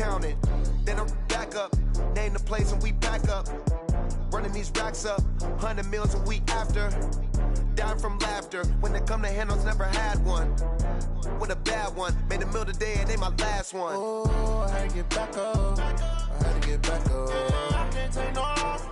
count it. Then I back up, name the place and we back up. Running these racks up, 100 meals a week after. Dying from laughter, when they come to handles, never had one. With a bad one, made a meal today and they my last one. Oh, I had to get back up, I had to get back up. I can't take no off,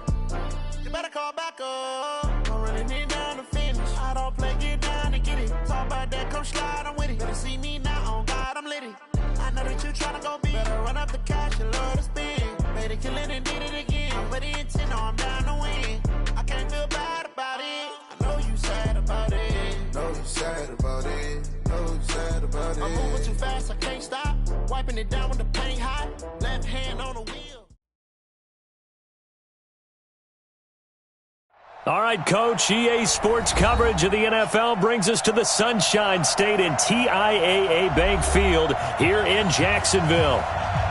you better call back up. Don't really need down to finish, I don't play, get down to get it. Talk about that, come slide, I'm with it. Better see me now, on God, I'm litty. I know that you tryna go big, better run up the cash and love to spend. Made a killing and did it again, but the intent, no, I'm down to win. I can't feel bad about it, I know you sad about it. Know you sad about it, know you sad about it. I'm moving too fast, I can't stop, wiping it down when the paint hot. Left hand on the wheel. All right, Coach, EA Sports coverage of the NFL brings us to the Sunshine State and TIAA Bank Field here in Jacksonville.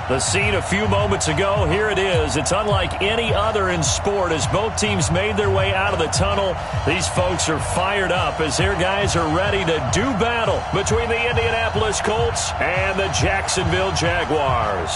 The scene a few moments ago, here it is. It's unlike any other in sport as both teams made their way out of the tunnel. These folks are fired up as their guys are ready to do battle between the Indianapolis Colts and the Jacksonville Jaguars.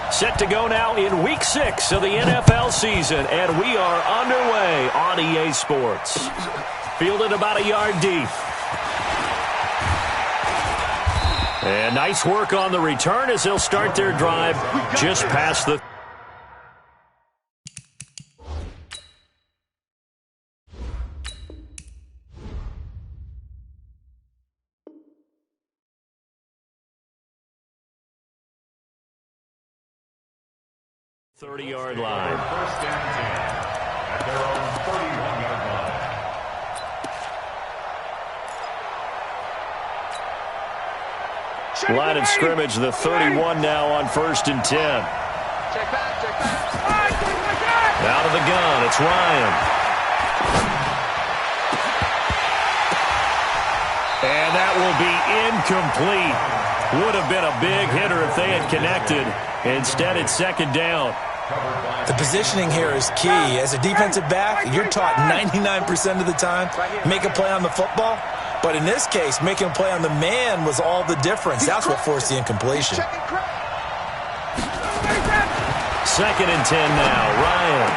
Set to go now in Week 6 of the NFL season, and we are underway on EA Sports. Fielded about a yard deep. And nice work on the return as they'll start their drive just past the... .30-yard line. First and 10 at their own 31-yard line. Line of scrimmage, the 31 now on first and 10. Check back. Out of the gun, it's Ryan. And that will be incomplete. Would have been a big hitter if they had connected. Instead, it's second down. The positioning here is key. As a defensive back, you're taught 99% of the time, make a play on the football. But in this case, making a play on the man was all the difference. That's what forced the incompletion. Second and 10 now, Ryan.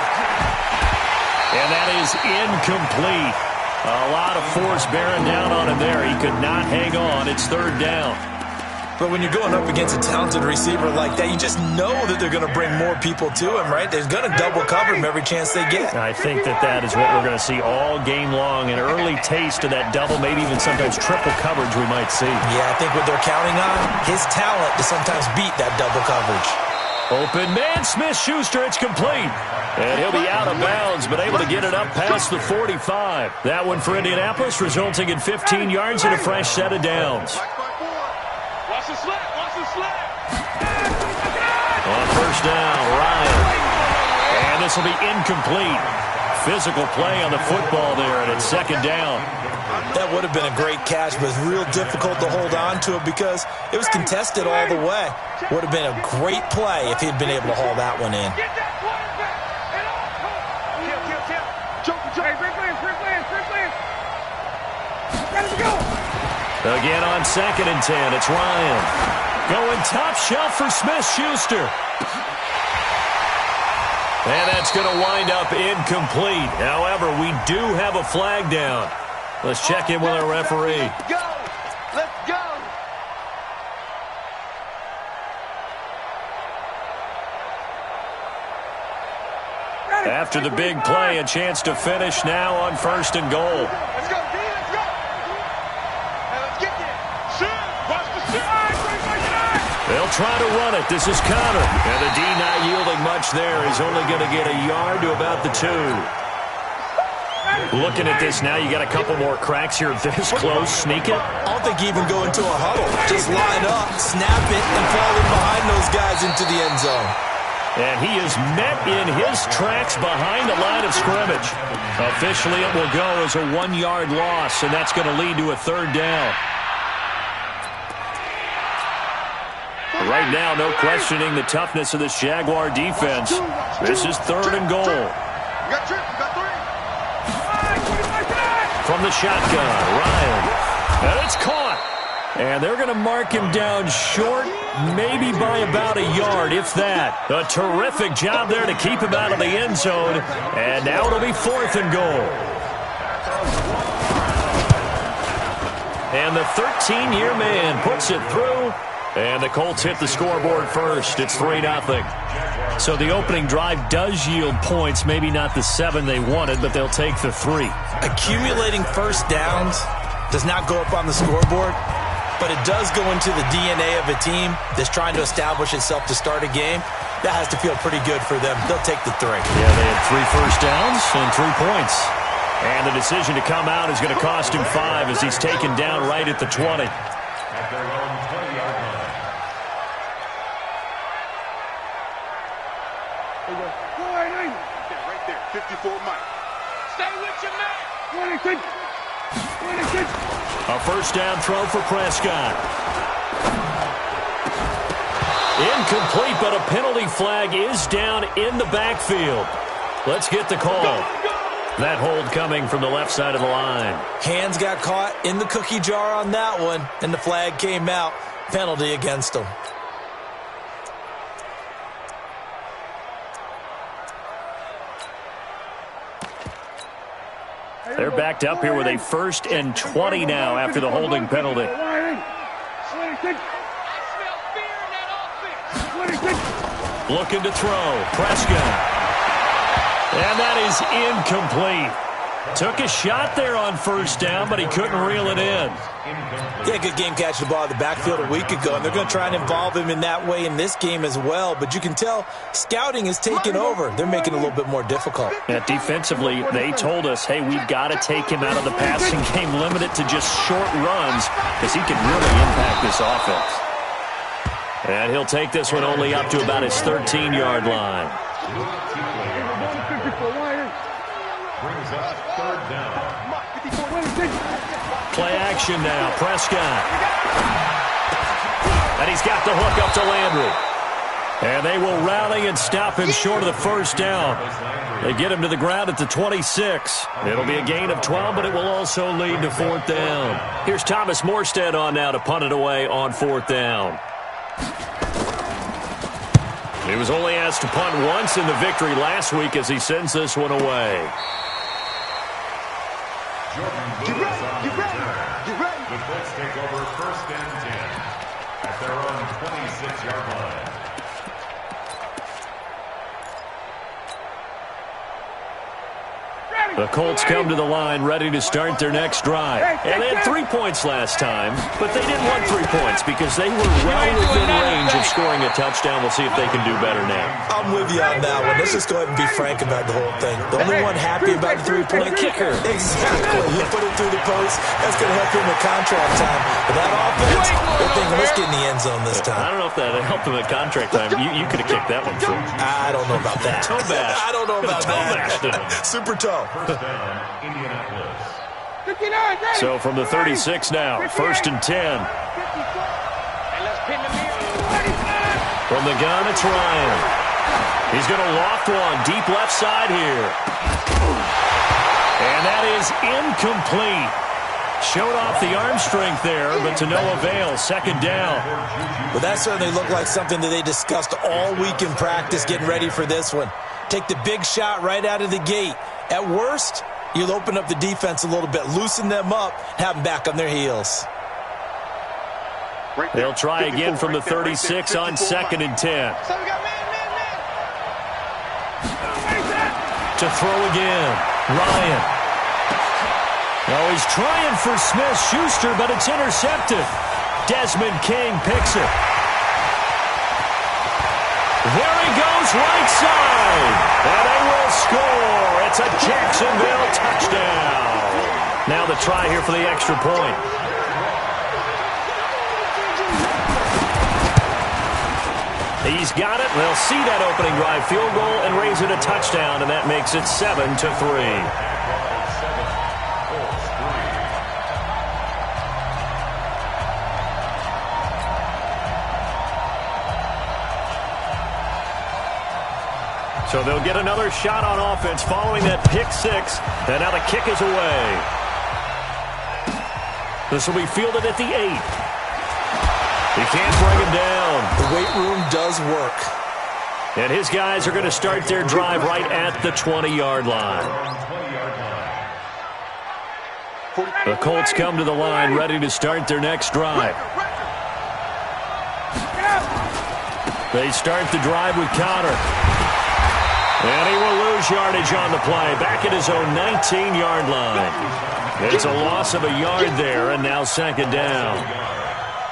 And that is incomplete. A lot of force bearing down on him there. He could not hang on. It's third down. But when you're going up against a talented receiver like that, you just know that they're going to bring more people to him, right? They're going to double cover him every chance they get. I think that is what we're going to see all game long. An early taste of that double, maybe even sometimes triple coverage we might see. Yeah, I think what they're counting on, his talent to sometimes beat that double coverage. Open man, Smith-Schuster, it's complete. And he'll be out of bounds, but able to get it up past the 45. That one for Indianapolis, resulting in 15 yards and a fresh set of downs. On first down, Ryan. And this will be incomplete. Physical play on the football there, and it's second down. That would have been a great catch, but it's real difficult to hold on to it because it was contested all the way. Would have been a great play if he'd been able to haul that one in. Again on second and 10, it's Ryan. Going top shelf for Smith-Schuster. And that's going to wind up incomplete. However, we do have a flag down. Let's check in with our referee. Let's go! After the big play, a chance to finish now on first and goal. Let's go, D, let's go! Now let's get there. Shoot! Watch the shoot! They'll try to run it. This is Connor. And the D not yielding much there. He's only going to get a yard to about the 2. Looking at this now, you got a couple more cracks here this close. Sneak it. I don't think you even go into a huddle. Just line up, snap it, and fall in behind those guys into the end zone. And he is met in his tracks behind the line of scrimmage. Officially, it will go as a 1-yard loss, and that's going to lead to a 3rd down. Right now, no questioning the toughness of this Jaguar defense. This is 3rd and goal. You got 3. From the shotgun, Ryan. And it's caught. And they're going to mark him down short, maybe by about a yard, if that. A terrific job there to keep him out of the end zone. And now it'll be 4th and goal. And the 13-year man puts it through. And the Colts hit the scoreboard first. It's 3-0. So the opening drive does yield points. Maybe not the 7 they wanted, but they'll take the 3. Accumulating first downs does not go up on the scoreboard, but it does go into the DNA of a team that's trying to establish itself to start a game. That has to feel pretty good for them. They'll take the 3. Yeah, they had 3 first downs and 3 points. And the decision to come out is going to cost him 5 as he's taken down right at the 20. At their own 20-yard line. Right there, 54 Mike. Stay with your man. A first down throw for Prescott. Incomplete, but a penalty flag is down in the backfield. Let's get the call. That hold coming from the left side of the line. Hands got caught in the cookie jar on that one, and the flag came out. Penalty against them. They're backed up here with a 1st and 20 now after the holding penalty. Looking to throw. Prescott. And that is incomplete. Took a shot there on first down, but he couldn't reel it in. Yeah, good game catching the ball in the backfield a week ago, and they're going to try and involve him in that way in this game as well. But you can tell scouting is taking over. They're making it a little bit more difficult. Yeah, defensively, they told us, hey, we've got to take him out of the passing game, limit it to just short runs, because he can really impact this offense. And he'll take this one only up to about his 13-yard line. Brings up 3rd down. Play action now. Prescott. And he's got the hook up to Landry. And they will rally and stop him short of the first down. They get him to the ground at the 26. It'll be a gain of 12, but it will also lead to 4th down. Here's Thomas Morstead on now to punt it away on 4th down. He was only asked to punt once in the victory last week as he sends this one away. Get ready. The Colts take over 1st and 10 at their own 26-yard line. The Colts come to the line ready to start their next drive. And they had 3 points last time, but they didn't want 3 points because they were well within range of scoring a touchdown. We'll see if they can do better now. I'm with you on that one. Let's just go ahead and be frank about the whole thing. The only one happy about the 3-point kicker. Exactly. You put it through the post. That's going to help him with contract time. But that offense, they're thinking, let's get in the end zone this time. I don't know if that helped him at contract time. You could have kicked that one through. I don't know about that. Toe bash. I don't know about that. Super toe. First down, Indianapolis. So from the 36 now, 1st and 10. From the gun, it's Ryan. He's going to loft one deep left side here. And that is incomplete. Showed off the arm strength there, but to no avail. 2nd down. But that certainly looked like something that they discussed all week in practice getting ready for this one. Take the big shot right out of the gate. At worst, you'll open up the defense a little bit, loosen them up, have them back on their heels. They'll try again from the 36 on 2nd and 10. To throw again, Ryan. Now he's trying for Smith-Schuster, but it's intercepted. Desmond King picks it. There he goes, right side. And they will score. It's a Jacksonville touchdown. Now the try here for the extra point. He's got it. They'll see that opening drive field goal and raise it a touchdown, and that makes it 7-3. So they'll get another shot on offense following that pick six. And now the kick is away. This will be fielded at the 8. He can't bring him down. The weight room does work. And his guys are going to start their drive right at the 20-yard line. The Colts come to the line ready to start their next drive. They start the drive with Connor. And he will lose yardage on the play, back at his own 19-yard line. It's a loss of a yard there, and now second down.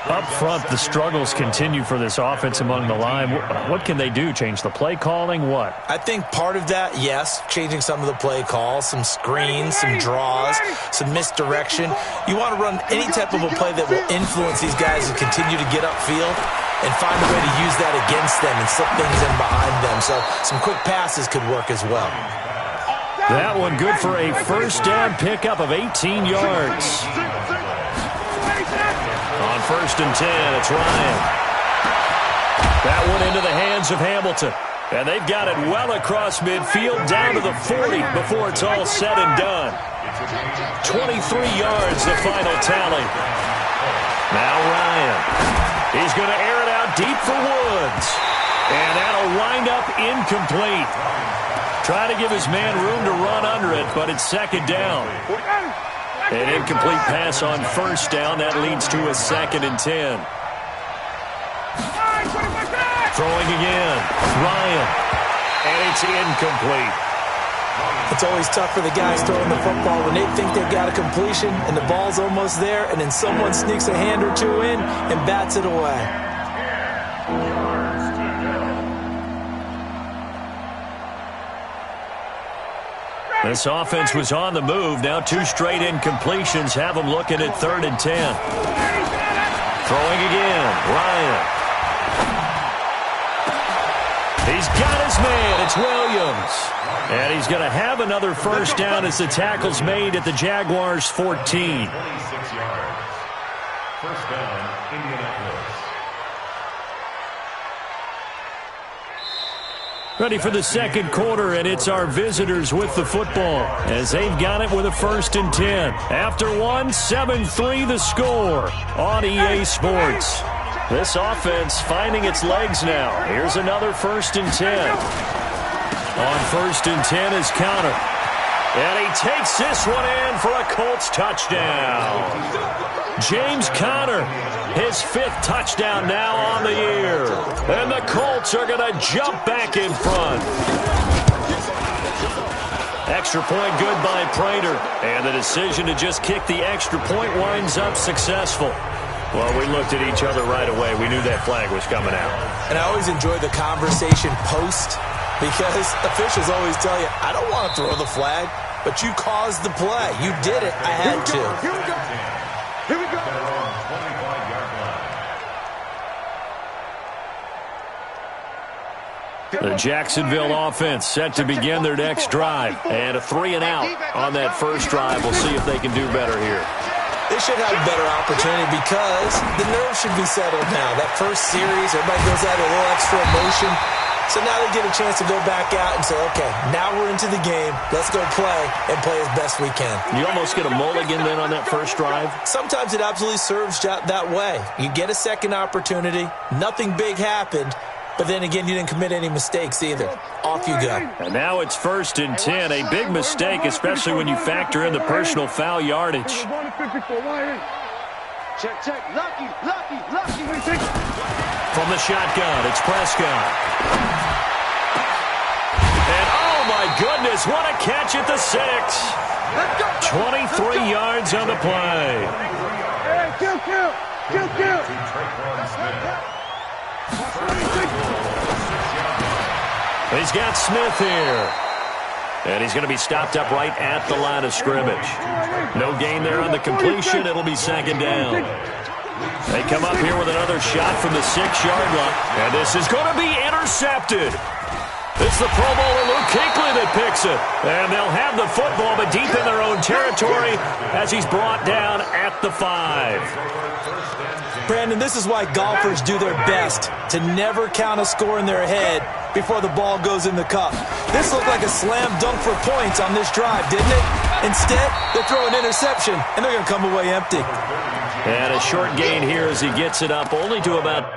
Up front, the struggles continue for this offense among the line. What can they do? Change the play calling? What? I think part of that, yes, changing some of the play calls, some screens, some draws, some misdirection. You want to run any type of a play that will influence these guys to continue to get upfield and find a way to use that against them and slip things in behind them. So some quick passes could work as well. That one good for a first down pickup of 18 yards. On 1st and 10, it's Ryan. That one into the hands of Hamilton. And they've got it well across midfield down to the 40 before it's all said and done. 23 yards, the final tally. Now Ryan. He's going to air it out deep for Woods. And that'll wind up incomplete. Trying to give his man room to run under it, but it's second down. An incomplete pass on first down. That leads to a 2nd and 10. Throwing again. Ryan. And it's incomplete. It's always tough for the guys throwing the football when they think they've got a completion and the ball's almost there, and then someone sneaks a hand or two in and bats it away. This offense was on the move. Now 2 straight incompletions have them looking at 3rd and 10. Throwing again. Ryan. He's got his man. It's Williams. And he's going to have another first down as the tackle's made at the Jaguars' 14. 26 yards. First down, Indianapolis. Ready for the second quarter, and it's our visitors with the football as they've got it with a 1st and 10. After one, 7-3 the score on EA Sports. This offense finding its legs now. Here's another 1st and 10. On 1st and 10 is Connor. And he takes this one in for a Colts touchdown. James Conner, his 5th touchdown now on the year. And the Colts are going to jump back in front. Extra point good by Prater. And the decision to just kick the extra point winds up successful. Well, we looked at each other right away. We knew that flag was coming out. And I always enjoy the conversation post, because officials always tell you, I don't want to throw the flag, but you caused the play. You did it. I had to. Here we go. Here we go. The Jacksonville offense set to begin their next drive. And a 3-and-out on that first drive. We'll see if they can do better here. They should have a better opportunity because the nerves should be settled now. That first series, everybody goes out with a little extra emotion. So now they get a chance to go back out and say, okay, now we're into the game. Let's go play and play as best we can. You almost get a mulligan then on that first drive? Sometimes it absolutely serves that way. You get a second opportunity. Nothing big happened. But then again, you didn't commit any mistakes either. Off you go. And now it's 1st and 10. A big mistake, especially when you factor in the personal foul yardage. Check, check. Lucky. From the shotgun, it's Prescott. And oh my goodness, what a catch at the 6. 23 yards on the play. Hey, kill. He's got Smith here. And he's going to be stopped up right at the line of scrimmage. No gain there on the completion. It'll be second down. They come up here with another shot from the 6-yard line. And this is going to be intercepted. It's the Pro Bowler Luke Kuechly that picks it. And they'll have the football, but deep in their own territory as he's brought down at the 5. Brandon, this is why golfers do their best to never count a score in their head before the ball goes in the cup. This looked like a slam dunk for points on this drive, didn't it? Instead, they throw an interception, and they're going to come away empty. And a short gain here as he gets it up only to about...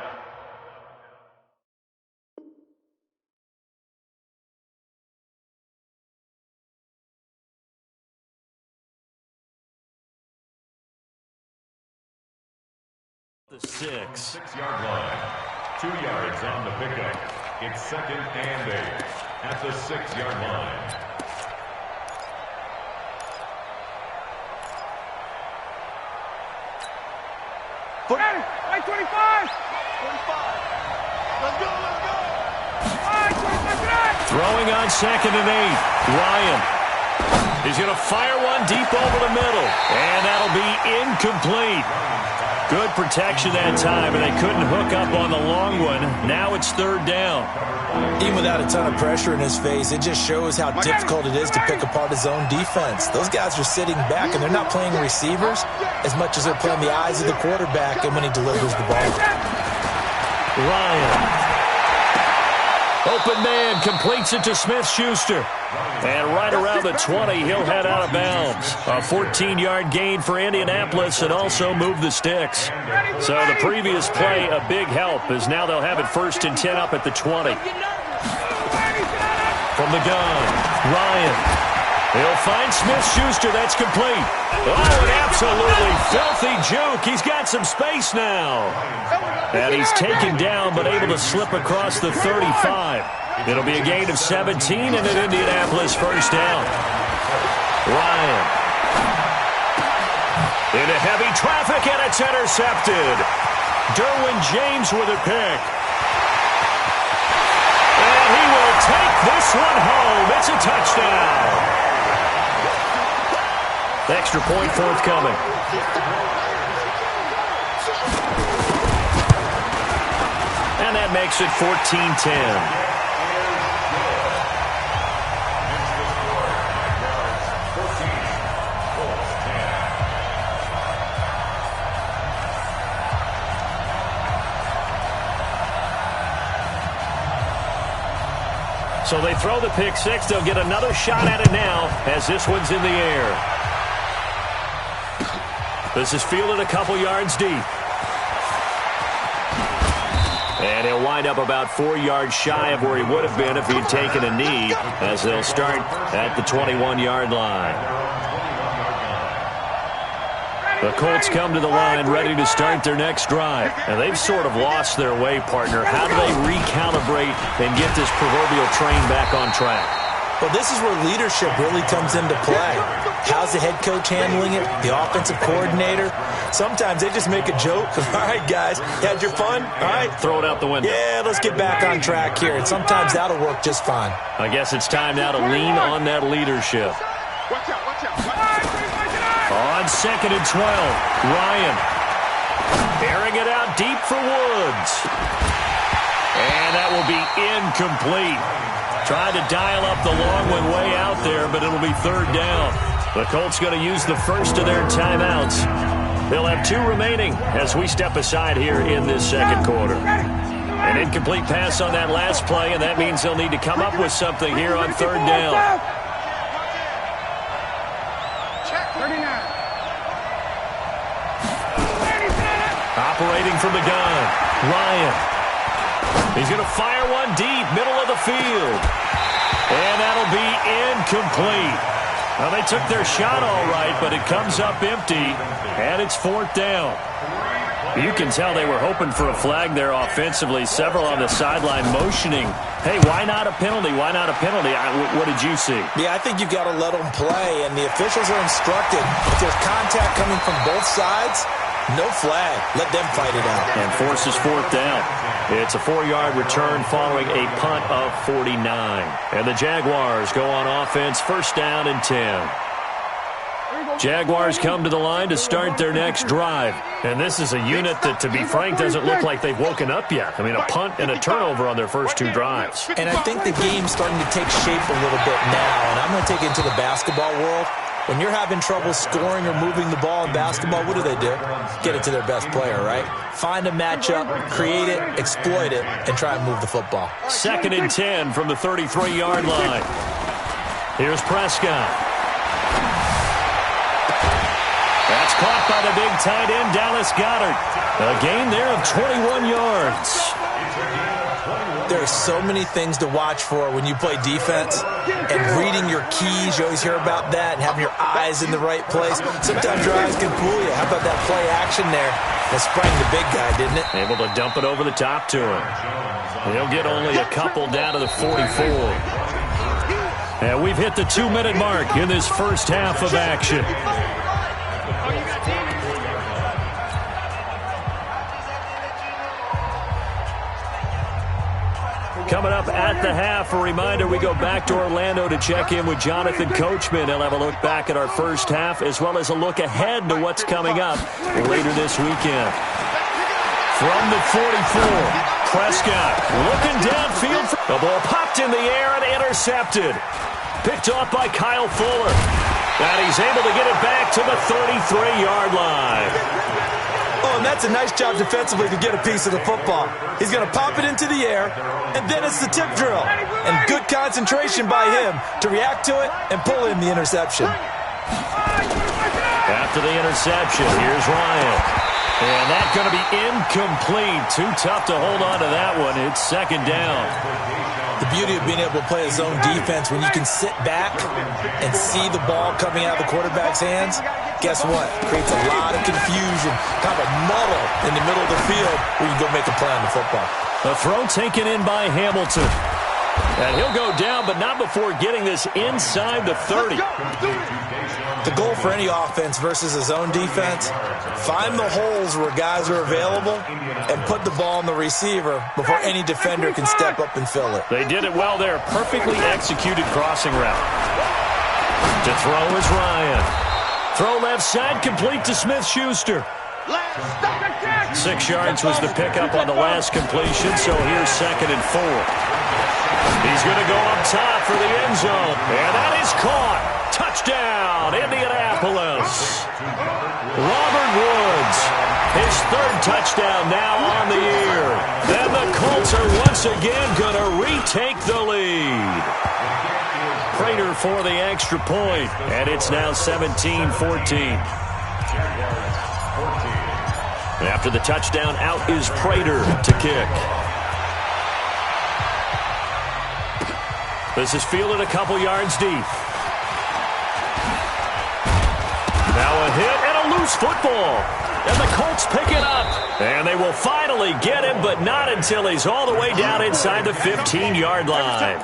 the 6. 6-yard line. 2 yards on the pickup. It's second and 8 at the 6-yard line. Right, 25. 25. Let's go, let's go. Right, 25. Throwing on second and 8. Ryan. He's going to fire one deep over the middle. And that'll be incomplete. Good protection that time, and they couldn't hook up on the long one. Now it's third down. Even without a ton of pressure in his face, it just shows how difficult it is to pick apart his own defense. Those guys are sitting back, and they're not playing receivers as much as they're playing the eyes of the quarterback and when he delivers the ball. Ryan. Open man completes it to Smith-Schuster. And right around the 20, he'll head out of bounds. A 14-yard gain for Indianapolis and also move the sticks. So the previous play, a big help, as now they'll have it 1st and 10 up at the 20. From the gun, Ryan. He'll find Smith-Schuster. That's complete. Oh, an absolutely filthy juke. He's got some space now. And he's taken down but able to slip across the 35. It'll be a gain of 17 and an Indianapolis first down. Ryan. Into heavy traffic, and it's intercepted. Derwin James with a pick. And he will take this one home. It's a touchdown. Extra point forthcoming. And that makes it 14-10. So they throw the pick six. They'll get another shot at it now as this one's in the air. This is fielded a couple yards deep. And he'll wind up about 4 yards shy of where he would have been if he'd taken a knee, as they'll start at the 21-yard line. The Colts come to the line ready to start their next drive. And they've sort of lost their way, partner. How do they recalibrate and get this proverbial train back on track? Well, this is where leadership really comes into play. How's the head coach handling it? The offensive coordinator? Sometimes they just make a joke. All right, guys, you had your fun? All right. Throw it out the window. Yeah, let's get back on track here. And sometimes that'll work just fine. I guess it's time now to lean on that leadership. Watch out, watch out. On 2nd and 12, Ryan. Airing it out deep for Woods. And that will be incomplete. Trying to dial up the long one way out there, but it'll be third down. The Colts going to use the first of their timeouts. They'll have 2 remaining as we step aside here in this second quarter. An incomplete pass on that last play, and that means they'll need to come up with something here on third down. Operating from the gun, Ryan. He's going to fire one deep, middle of the field. And that'll be incomplete. Well, they took their shot all right, but it comes up empty, and it's 4th down. You can tell they were hoping for a flag there offensively. Several on the sideline motioning, hey, why not a penalty? Why not a penalty? What did you see? Yeah, I think you've got to let them play, and the officials are instructed. If there's contact coming from both sides, No flag. Let them fight it out. And forces fourth down. It's a 4-yard return following a punt of 49. And the Jaguars go on offense, first down and 10. Jaguars come to the line to start their next drive. And this is a unit that, to be frank, doesn't look like they've woken up yet. I mean, a punt and a turnover on their first 2 drives. And I think the game's starting to take shape a little bit now. And I'm going to take it into the basketball world. When you're having trouble scoring or moving the ball in basketball, what do? Get it to their best player, right? Find a matchup, create it, exploit it, and try and move the football. 2nd and 10 from the 33-yard line. Here's Prescott. That's caught by the big tight end, Dallas Goedert. A gain there of 21 yards. There are so many things to watch for when you play defense, and reading your keys, you always hear about that, and having your eyes in the right place. Sometimes your eyes can fool you. How about that play action there? That sprang the big guy, didn't it? Able to dump it over the top to him. He'll get only a couple down to the 44. And we've hit the 2-minute mark in this first half of action. Coming up at the half, a reminder, we go back to Orlando to check in with Jonathan Coachman. He'll have a look back at our first half as well as a look ahead to what's coming up later this weekend. From the 44, Prescott looking downfield. The ball popped in the air and intercepted. Picked off by Kyle Fuller. And he's able to get it back to the 33-yard line. Oh, and that's a nice job defensively to get a piece of the football. He's going to pop it into the air, and then it's the tip drill. And good concentration by him to react to it and pull in the interception. After the interception, here's Ryan. And that's going to be incomplete. Too tough to hold on to that one. It's 2nd down. The beauty of being able to play a zone defense, when you can sit back and see the ball coming out of the quarterback's hands, guess what? Creates a lot of confusion, kind of a muddle in the middle of the field where you go make a play on the football. The throw taken in by Hamilton. And he'll go down, but not before getting this inside the 30. The goal for any offense versus a zone defense, find the holes where guys are available and put the ball on the receiver before any defender can step up and fill it. They did it well there. Perfectly executed crossing route. To throw is Ryan. Throw left side, complete to Smith-Schuster. 6 yards was the pickup on the last completion, so here's 2nd and 4. He's going to go up top for the end zone. And that is caught. Touchdown, Indianapolis. Robert Woods, his 3rd touchdown now on the year. Then the Colts are once again going to retake the lead. Prater for the extra point, and it's now 17-14. After the touchdown, out is Prater to kick. This is fielded a couple yards deep. Now a hit and a loose football. And the Colts pick it up. And they will finally get him, but not until he's all the way down inside the 15-yard line.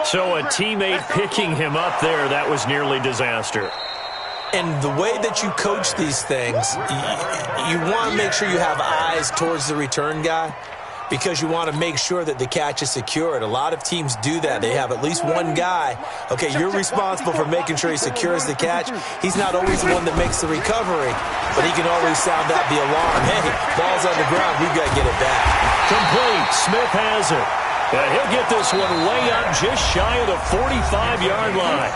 So a teammate picking him up there, that was nearly disaster. And the way that you coach these things, you want to make sure you have eyes towards the return guy, because you want to make sure that the catch is secured. A lot of teams do that. They have at least one guy. Okay, you're responsible for making sure he secures the catch. He's not always the one that makes the recovery, but he can always sound out the alarm. Hey, ball's on the ground. We've got to get it back. Complete. Smith has it. And he'll get this one way up just shy of the 45-yard line.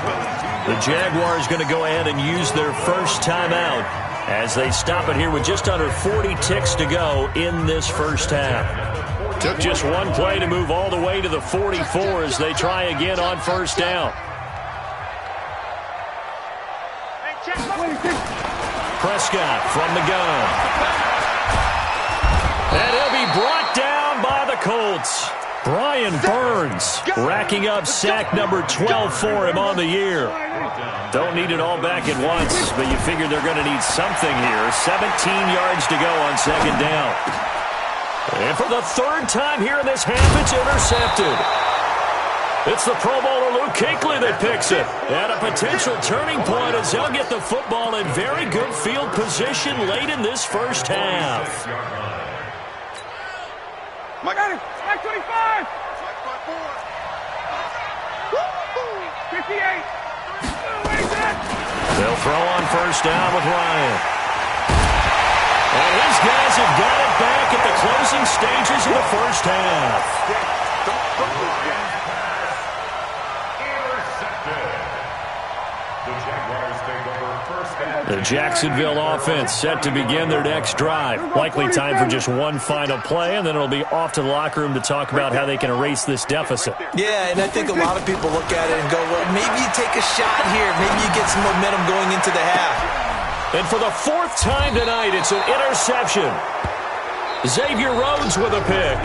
The Jaguars going to go ahead and use their first timeout as they stop it here with just under 40 ticks to go in this first half. Took just one play to move all the way to the 44 as they try again on first down. Prescott from the gun. And he'll be brought down by the Colts. Brian Burns racking up sack number 12 for him on the year. Don't need it all back at once, but you figure they're going to need something here. 17 yards to go on second down. And for the 3rd time here in this half, it's intercepted. It's the Pro Bowler Luke Kuechly that picks it. And a potential turning point as they'll get the football in very good field position late in this first half. I got it. Mike 25. 58. They'll throw on first down with Ryan. And his guys have got it back at the closing stages of the first half. The Jacksonville offense set to begin their next drive. Likely time for just one final play, and then it'll be off to the locker room to talk about how they can erase this deficit. Yeah, and I think a lot of people look at it and go, well, maybe you take a shot here. Maybe you get some momentum going into the half. And for the fourth time tonight, it's an interception. Xavier Rhodes with a pick.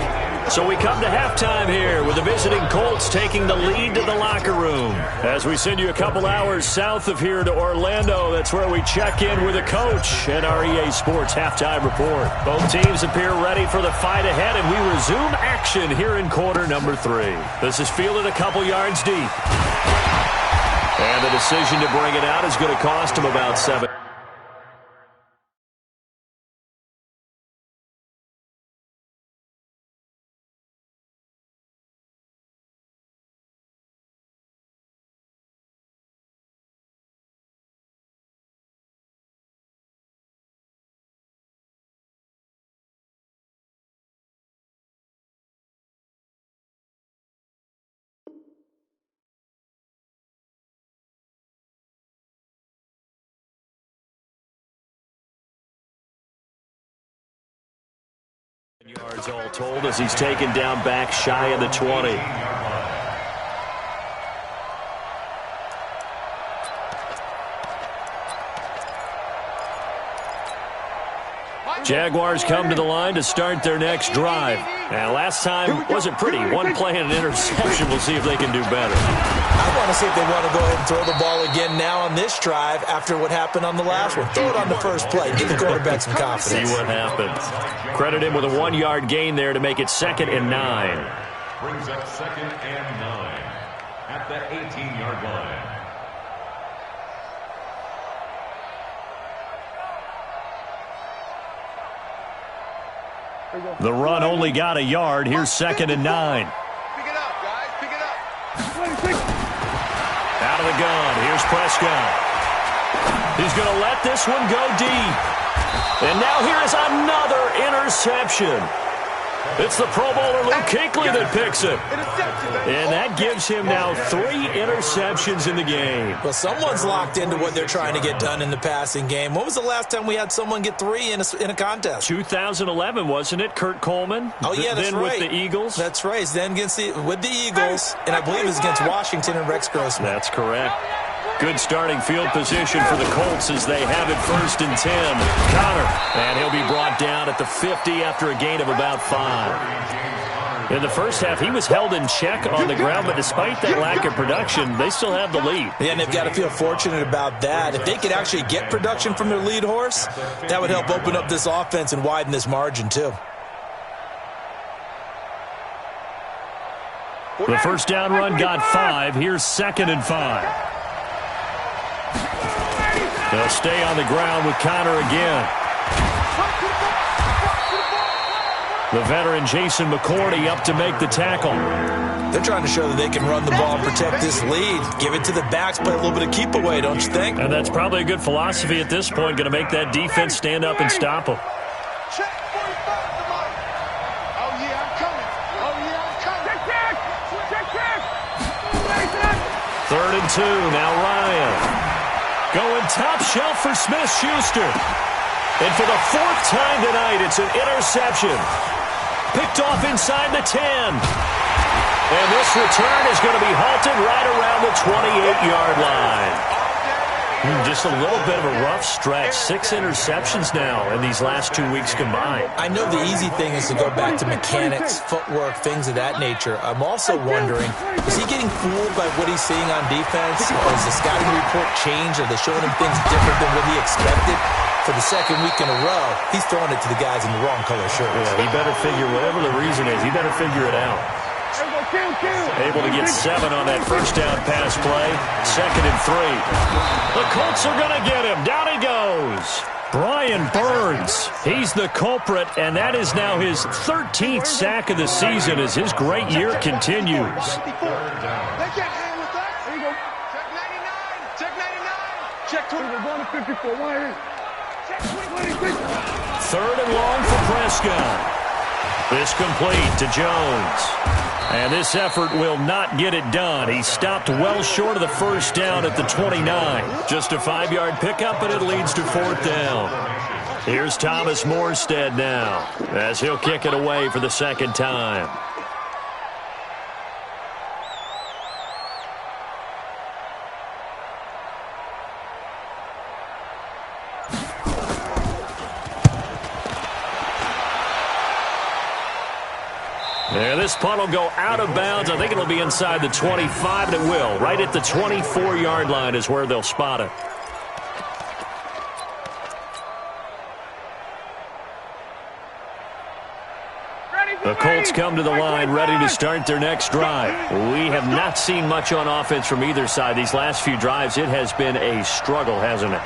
So we come to halftime here with the visiting Colts taking the lead to the locker room. As we send you a couple hours south of here to Orlando, that's where we check in with the coach and our EA Sports halftime report. Both teams appear ready for the fight ahead, and we resume action here in quarter number 3. This is fielded a couple yards deep. And the decision to bring it out is going to cost him about 7. Yards all told as he's taken down back shy of the 20. Jaguars come to the line to start their next drive. Now, last time wasn't pretty. One play and an interception. We'll see if they can do better. I want to see if they want to go ahead and throw the ball again now on this drive after what happened on the last one. Throw it on the first play. Give the quarterback some confidence. See what happens. Credit him with a 1-yard gain there to make it 2nd and 9. Brings up 2nd and 9 at the 18-yard line. The run only got a yard. Here's 2nd and 9. Pick it up, guys. Pick it up. Out of the gun. Here's Prescott. He's going to let this one go deep. And now here is another interception. It's the Pro Bowler Luke Kuechly that picks it. And that gives him now 3 interceptions in the game. Well, someone's locked into what they're trying to get done in the passing game. When was the last time we had someone get 3 in a contest? 2011, wasn't it? Kurt Coleman? Oh, yeah, that's then right. With the Eagles? That's right. Then with the Eagles, and I believe it was against Washington and Rex Grossman. That's correct. Good starting field position for the Colts as they have it 1st and 10. Connor, and he'll be brought down at the 50 after a gain of about 5. In the first half, he was held in check on the ground, but despite that lack of production, they still have the lead. Yeah, and they've got to feel fortunate about that. If they could actually get production from their lead horse, that would help open up this offense and widen this margin, too. The first down run got 5. Here's 2nd and 5. They'll stay on the ground with Connor again. The veteran Jason McCourty up to make the tackle. They're trying to show that they can run the ball and protect this lead. Give it to the backs, play a little bit of keep away, don't you think? And that's probably a good philosophy at this point, going to make that defense stand up and stop them. Check 45 to Mike. Oh, yeah, I'm coming. Oh, yeah, I'm coming. Check. 3rd and 2. Now Ryan. Going top shelf for Smith-Schuster. And for the 4th time tonight, it's an interception. Picked off inside the 10. And this return is going to be halted right around the 28-yard line. Just a little bit of a rough stretch. 6 interceptions now in these last 2 weeks combined. I know the easy thing is to go back to mechanics, footwork, things of that nature. I'm also wondering, is he getting fooled by what he's seeing on defense? Or is the scouting report changed? Are they showing him things different than what he expected? For the 2nd week in a row, he's throwing it to the guys in the wrong color shirts. Yeah, he better figure, whatever the reason is, he better figure it out. Able to get 7 on that first down pass play. 2nd and 3. The Colts are going to get him. Down he goes. Brian Burns, he's the culprit, and that is now his 13th sack of the season as his great year continues. They can't handle that. There you go. Check 99. Check 99. Check 20. We're going to 54. One here. Check 20. 3rd and long for Prescott. This complete to Jones. And this effort will not get it done. He stopped well short of the first down at the 29. Just a 5-yard pickup, and it leads to 4th down. Here's Thomas Morstead now as he'll kick it away for the 2nd time. And this punt will go out of bounds. I think it'll be inside the 25, and it will. Right at the 24-yard line is where they'll spot it. The Colts come to the line, ready to start their next drive. We have not seen much on offense from either side. These last few drives, it has been a struggle, hasn't it?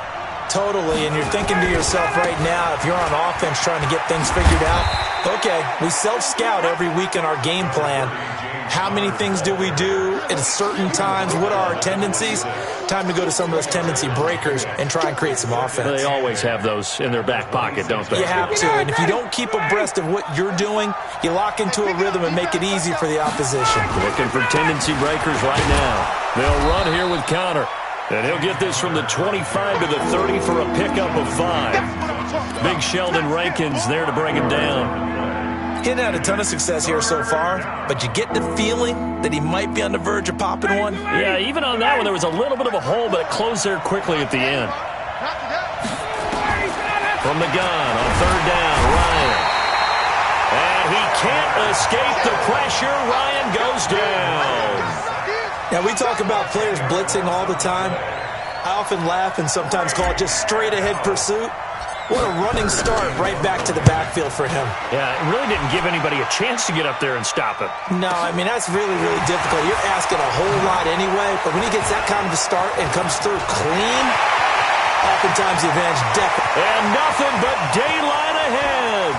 Totally, and you're thinking to yourself right now, if you're on offense trying to get things figured out, okay, we self-scout every week in our game plan. How many things do we do at certain times? What are our tendencies? Time to go to some of those tendency breakers and try and create some offense. They always have those in their back pocket, don't they? You have to, and if you don't keep abreast of what you're doing, you lock into a rhythm and make it easy for the opposition. Looking for tendency breakers right now. They'll run here with Connor. And he'll get this from the 25 to the 30 for a pickup of 5. Big Sheldon Rankins there to bring him down. He hadn't had a ton of success here so far, but you get the feeling that he might be on the verge of popping one. Yeah, even on that one, there was a little bit of a hole, but it closed there quickly at the end. From the gun on 3rd down, Ryan. And he can't escape the pressure. Ryan goes down. Now, we talk about players blitzing all the time. I often laugh and sometimes call it just straight-ahead pursuit. What a running start right back to the backfield for him. Yeah, it really didn't give anybody a chance to get up there and stop him. No, I mean, that's really, really difficult. You're asking a whole lot anyway, but when he gets that kind of a start and comes through clean, oftentimes the advantage definitely. And nothing but daylight ahead.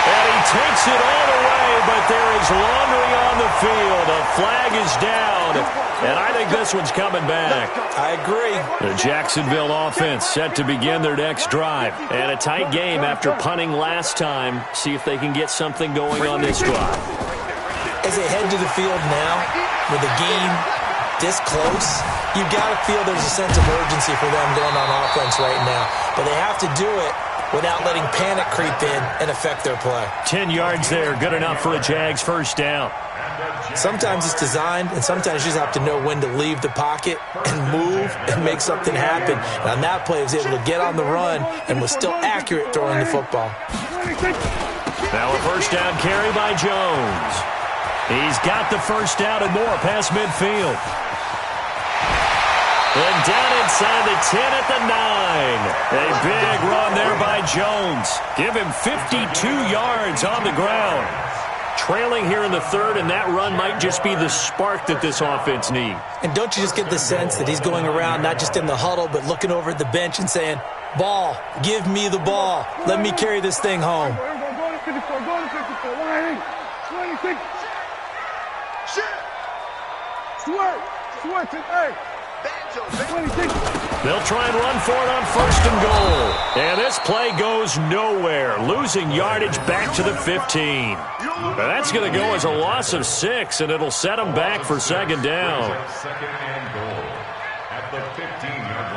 And he takes it all the way, but there is laundry on the field. A flag is down, and I think this one's coming back. I agree. The Jacksonville offense set to begin their next drive. And a tight game after punting last time. See if they can get something going on this drive. As they head to the field now, with the game this close, you've got to feel there's a sense of urgency for them going on offense right now. But they have to do it without letting panic creep in and affect their play. 10 yards there, good enough for a Jags first down. Sometimes it's designed, and sometimes you just have to know when to leave the pocket and move and make something happen. And on that play, he was able to get on the run and was still accurate throwing the football. Now a first down carry by Jones. He's got the first down and more past midfield. And down inside the 10 at the 9. A big run there by Jones. Give him 52 yards on the ground. Trailing here in the 3rd, and that run might just be the spark that this offense needs. And don't you just get the sense that he's going around not just in the huddle, but looking over at the bench and saying, ball, give me the ball. Let me carry this thing home. Go to 54, go to 54. 26. Sweat, hey. They'll try and run for it on 1st and goal. And this play goes nowhere. Losing yardage back to the 15. Now that's going to go as a loss of 6, and it'll set them back for 2nd down. 2nd and goal at the 15-yard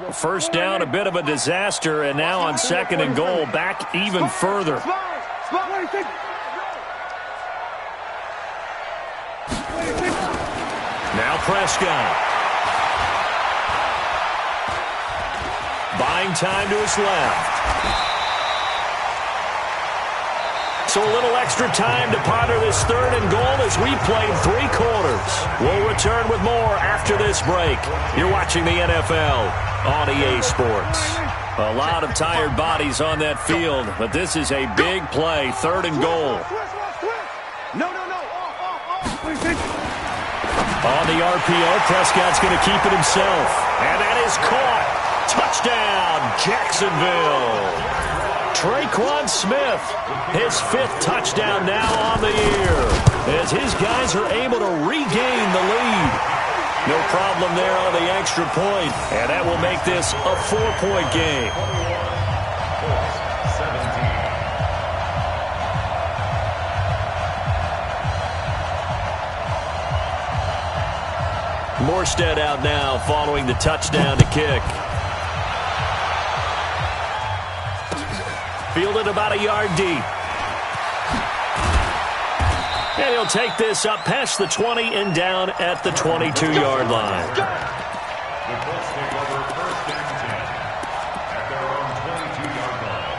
line. First down, a bit of a disaster, and now on 2nd and goal, back even further. Now Prescott. Buying time to his left. So a little extra time to ponder this 3rd and goal as we played 3 quarters. We'll return with more after this break. You're watching the NFL on EA Sports. A lot of tired bodies on that field, but this is a big play, 3rd and goal. No. On the RPO, Prescott's going to keep it himself. And that is caught. Touchdown, Jacksonville. Traquan Smith, his 5th touchdown now on the year, as his guys are able to regain the lead. No problem there on the extra point, and that will make this a 4-point game. Morstead out now following the touchdown to kick. Fielded about a yard deep. And he'll take this up past the 20 and down at the 22-yard line. The Colts take over 1st and 10 at their own 22-yard line.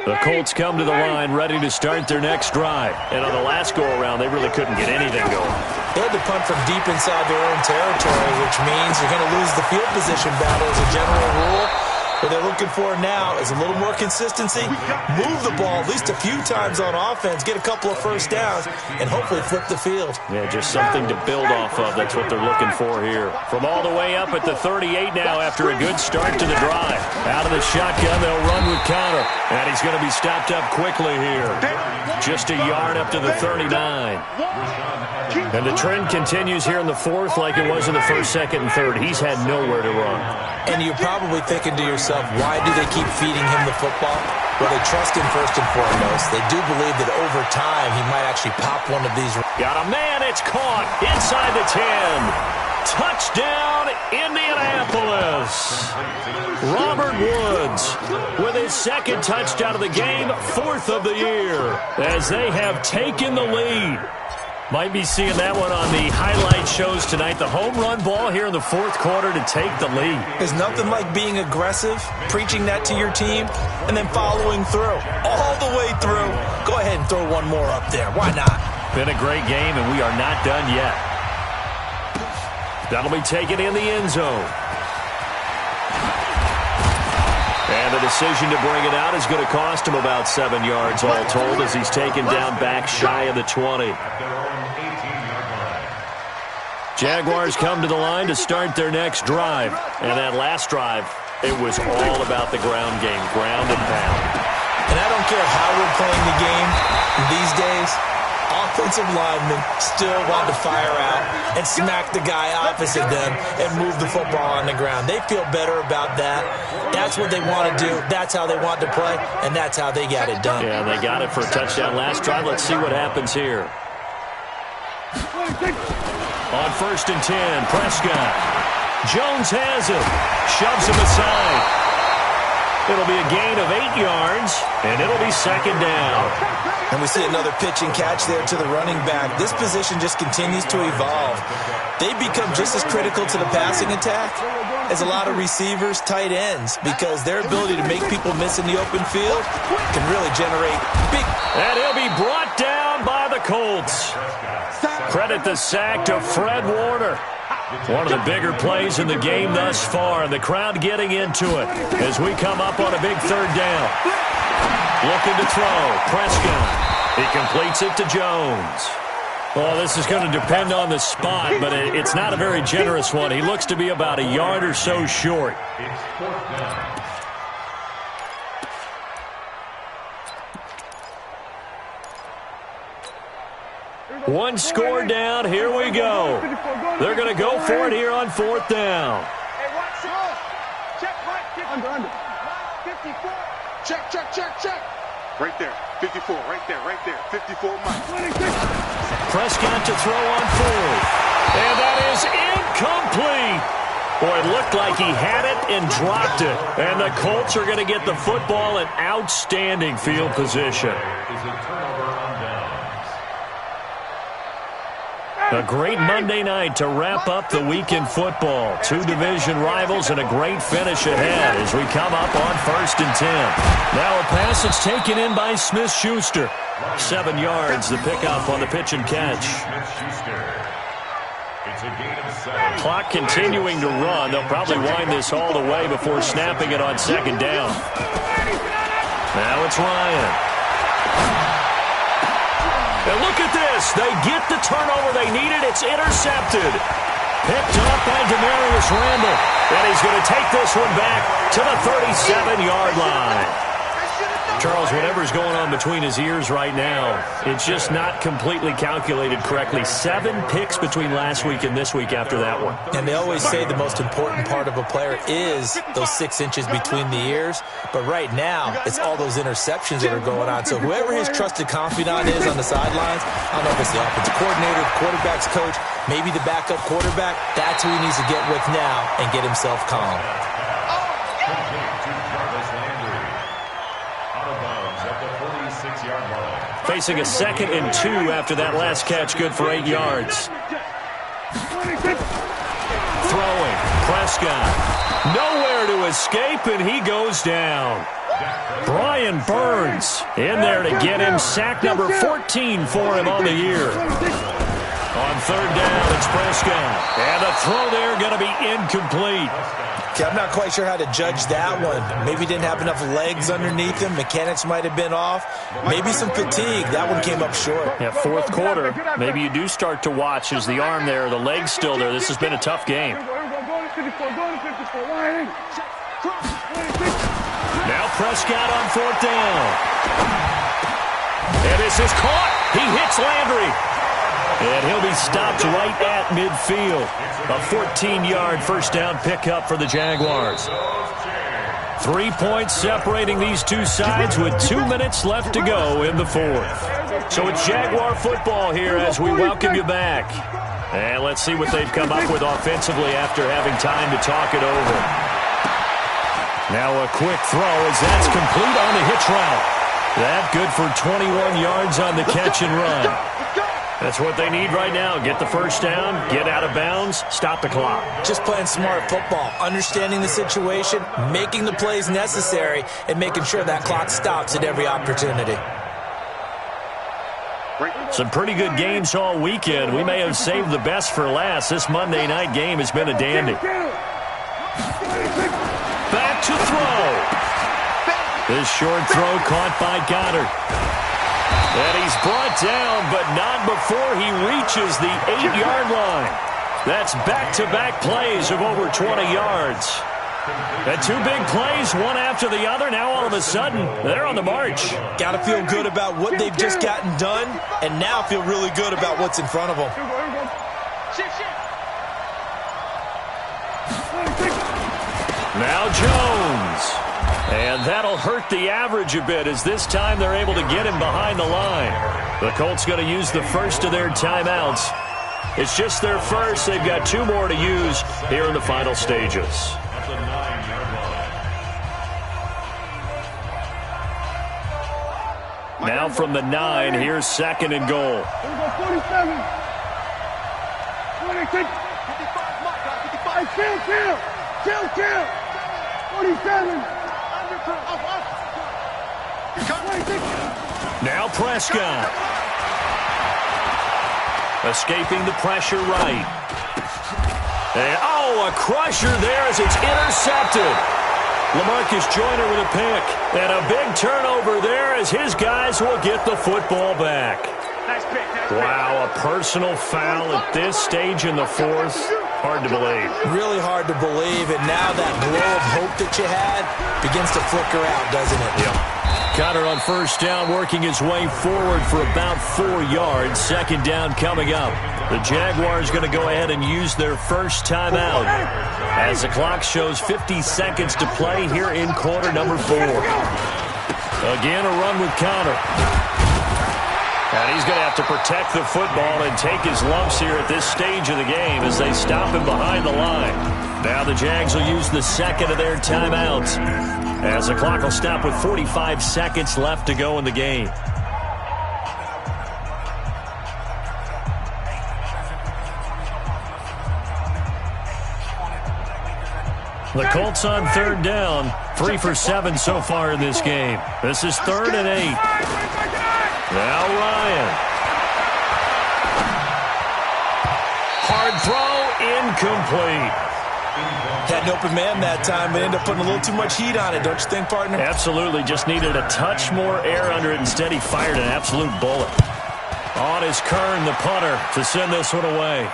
The Colts come to the line ready to start their next drive. And on the last go-around, they really couldn't get anything going. They had to punt from deep inside their own territory, which means you're going to lose the field position battle as a general rule. What they're looking for now is a little more consistency, move the ball at least a few times on offense, get a couple of first downs, and hopefully flip the field. Yeah, just something to build off of. That's what they're looking for here. From all the way up at the 38 now after a good start to the drive. Out of the shotgun, they'll run with Connor. And he's going to be stopped up quickly here. Just a yard up to the 39. And the trend continues here in the 4th like it was in the 1st, 2nd, and 3rd. He's had nowhere to run. And you're probably thinking to yourself, why do they keep feeding him the football? Well, they trust him first and foremost. They do believe that over time he might actually pop one of these. Got a man. It's caught inside the 10. Touchdown, Indianapolis. Robert Woods with his 2nd touchdown of the game, 4th of the year, as they have taken the lead. Might be seeing that one on the highlight shows tonight. The home run ball here in the 4th quarter to take the lead. There's nothing like being aggressive, preaching that to your team, and then following through. All the way through. Go ahead and throw one more up there. Why not? Been a great game, and we are not done yet. That'll be taken in the end zone. And the decision to bring it out is going to cost him about 7 yards all told as he's taken down back shy of the 20. Jaguars come to the line to start their next drive. And that last drive, it was all about the ground game, ground and pound. And I don't care how we're playing the game these days, offensive linemen still want to fire out and smack the guy opposite them and move the football on the ground. They feel better about that. That's what they want to do. That's how they want to play, and that's how they got it done. Yeah, they got it for a touchdown last drive. Let's see what happens here. On 1st and 10, Prescott. Jones has it. Shoves him aside. It'll be a gain of 8 yards, and it'll be 2nd down. And we see another pitch and catch there to the running back. This position just continues to evolve. They become just as critical to the passing attack as a lot of receivers, tight ends, because their ability to make people miss in the open field can really generate big. And he'll be brought down by the Colts. Credit the sack to Fred Warner. One of the bigger plays in the game thus far, and the crowd getting into it as we come up on a big 3rd down. Looking to throw. Prescott. He completes it to Jones. Well, this is going to depend on the spot, but it's not a very generous one. He looks to be about a yard or so short. It's 4th down. One score down. Here we go. They're going to go for it here on 4th down. Hey, watch this. Check, Mike. Under. 54. Check. Right there. 54. Right there. 54, Mike. Prescott to throw on 4th. And that is incomplete. Boy, it looked like he had it and dropped it. And the Colts are going to get the football in outstanding field position. Is a turnover on A great Monday night to wrap up the week in football. Two division rivals and a great finish ahead as we come up on 1st and 10. Now a pass that's taken in by Smith-Schuster. 7 yards, the pickup on the pitch and catch. Clock continuing to run. They'll probably wind this all the way before snapping it on 2nd down. Now it's Ryan. And look at this. They get the turnover they needed. It's intercepted. Picked up by Demarius Randall. And he's going to take this one back to the 37-yard line. Charles, whatever's going on between his ears right now, it's just not completely calculated correctly. 7 picks between last week and this week after that one. And they always say the most important part of a player is those 6 inches between the ears. But right now, it's all those interceptions that are going on. So whoever his trusted confidant is on the sidelines, I don't know if it's the offensive coordinator, the quarterback's coach, maybe the backup quarterback, that's who he needs to get with now and get himself calm. Facing a 2nd and 2 after that last catch, good for 8 yards. Throwing, Prescott. Nowhere to escape, and he goes down. Brian Burns in there to get him. Sack number 14 for him on the year. On 3rd down, it's Prescott. And the throw there going to be incomplete. Okay, I'm not quite sure how to judge that one. Maybe he didn't have enough legs underneath him. Mechanics might have been off. Maybe some fatigue. That one came up short. Yeah, 4th quarter. Maybe you do start to watch as the arm there, the leg's still there. This has been a tough game. Now Prescott on 4th down. And this is caught. He hits Landry. And he'll be stopped right at midfield. A 14-yard first down pickup for the Jaguars. 3 points separating these two sides with 2 minutes left to go in the 4th. So it's Jaguar football here as we welcome you back. And let's see what they've come up with offensively after having time to talk it over. Now a quick throw as that's complete on the hitch route. That good for 21 yards on the catch and run. That's what they need right now. Get the first down, get out of bounds, stop the clock. Just playing smart football, understanding the situation, making the plays necessary, and making sure that clock stops at every opportunity. Some pretty good games all weekend. We may have saved the best for last. This Monday night game has been a dandy. Back to throw. This short throw caught by Goddard. And he's brought down, but not before he reaches the 8-yard line. That's back-to-back plays of over 20 yards. And 2 big plays, one after the other. Now all of a sudden, they're on the march. Got to feel good about what they've just gotten done, and now feel really good about what's in front of them. Now Jones. And that'll hurt the average a bit as this time they're able to get him behind the line. The Colts going to use the first of their timeouts. It's just their first. They've got 2 more to use here in the final stages. Now from the 9, here's 2nd and goal. 47. 26. 55. Kill. 47. Now Prescott. Escaping the pressure right. And, a crusher there as it's intercepted. LaMarcus Joyner with a pick. And a big turnover there as his guys will get the football back. Wow, a personal foul at this stage in the 4th. Hard to believe. Really hard to believe, and now that glow of hope that you had begins to flicker out, doesn't it? Yep. Connor on first down, working his way forward for about 4 yards. 2nd down coming up. The Jaguars going to go ahead and use their first timeout as the clock shows 50 seconds to play here in quarter number 4. Again, a run with Connor. And he's going to have to protect the football and take his lumps here at this stage of the game as they stop him behind the line. Now the Jags will use the 2nd of their timeouts as the clock will stop with 45 seconds left to go in the game. The Colts on third down, 3 for 7 so far in this game. This is 3rd and 8. Now Ryan. Hard throw, incomplete. Had an open man that time, but ended up putting a little too much heat on it, don't you think, partner? Absolutely. Just needed a touch more air under it. Instead, he fired an absolute bullet. On is Kern, the punter, to send this one away.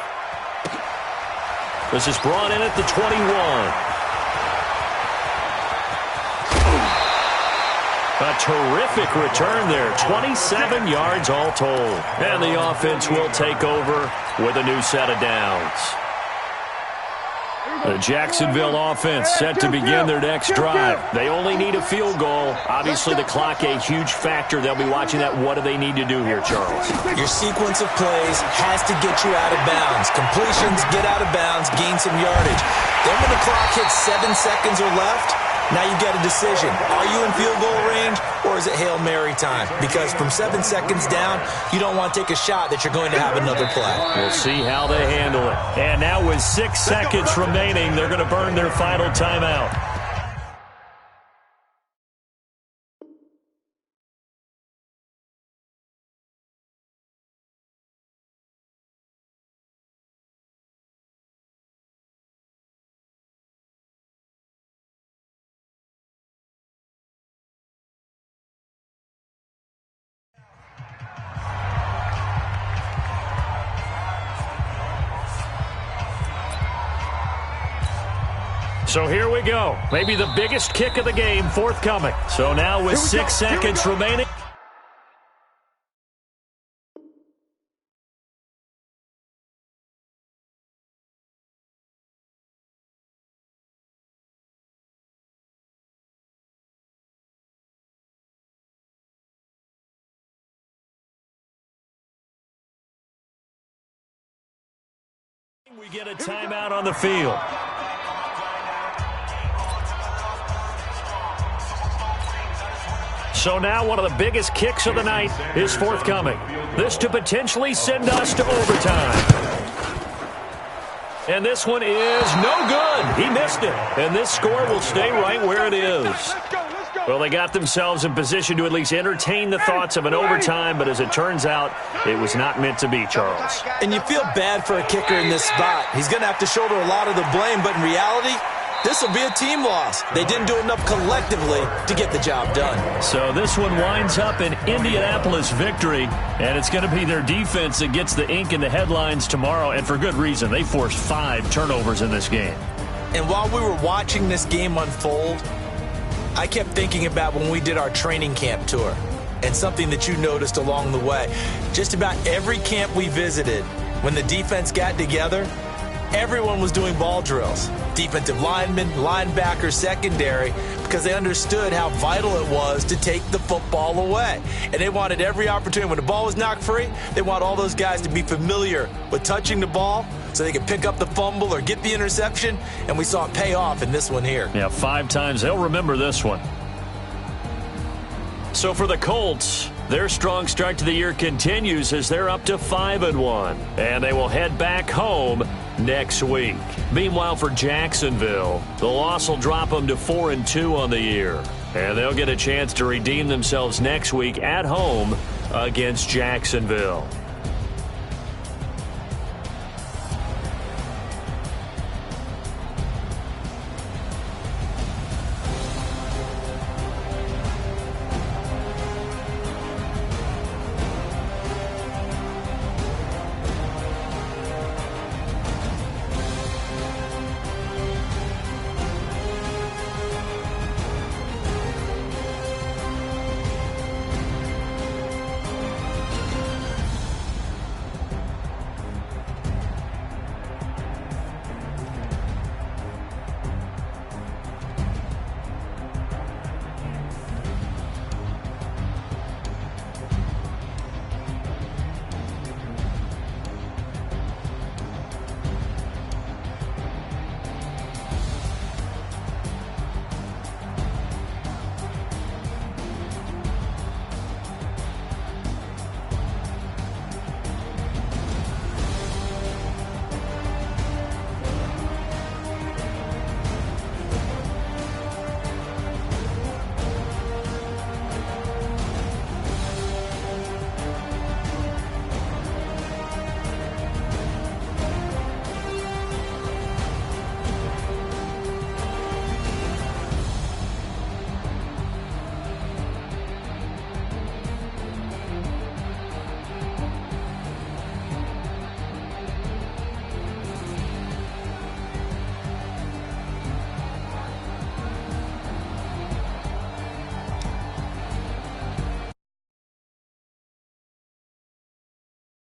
This is brought in at the 21. A terrific return there. 27 yards all told. And the offense will take over with a new set of downs. The Jacksonville offense set to begin their next drive. They only need a field goal. Obviously, the clock a huge factor. They'll be watching that. What do they need to do here, Charles? Your sequence of plays has to get you out of bounds. Completions, get out of bounds, gain some yardage. Then when the clock hits 7 seconds or left, now you get a decision. Are you in field goal range, or is it Hail Mary time? Because from 7 seconds down, you don't want to take a shot that you're going to have another play. We'll see how they handle it. And now with 6 seconds remaining, they're going to burn their final timeout. So here we go. Maybe the biggest kick of the game forthcoming. So now with 6 seconds remaining. We get a timeout on the field. So now one of the biggest kicks of the night is forthcoming. This to potentially send us to overtime. And this one is no good. He missed it. And this score will stay right where it is. Well, they got themselves in position to at least entertain the thoughts of an overtime, but as it turns out, it was not meant to be, Charles. And you feel bad for a kicker in this spot. He's going to have to shoulder a lot of the blame, but in reality, this will be a team loss. They didn't do enough collectively to get the job done. So this one winds up an Indianapolis victory, and it's going to be their defense that gets the ink in the headlines tomorrow, and for good reason. They forced 5 turnovers in this game. And while we were watching this game unfold, I kept thinking about when we did our training camp tour and something that you noticed along the way. Just about every camp we visited, when the defense got together, everyone was doing ball drills. Defensive linemen, linebackers, secondary, because they understood how vital it was to take the football away. And they wanted every opportunity. When the ball was knocked free, they want all those guys to be familiar with touching the ball so they could pick up the fumble or get the interception. And we saw it pay off in this one here. Yeah, 5 times. They'll remember this one. So for the Colts, their strong start to the year continues as they're up to 5-1. And they will head back home next week. Meanwhile, for Jacksonville, the loss will drop them to 4-2 on the year. And they'll get a chance to redeem themselves next week at home against Jacksonville.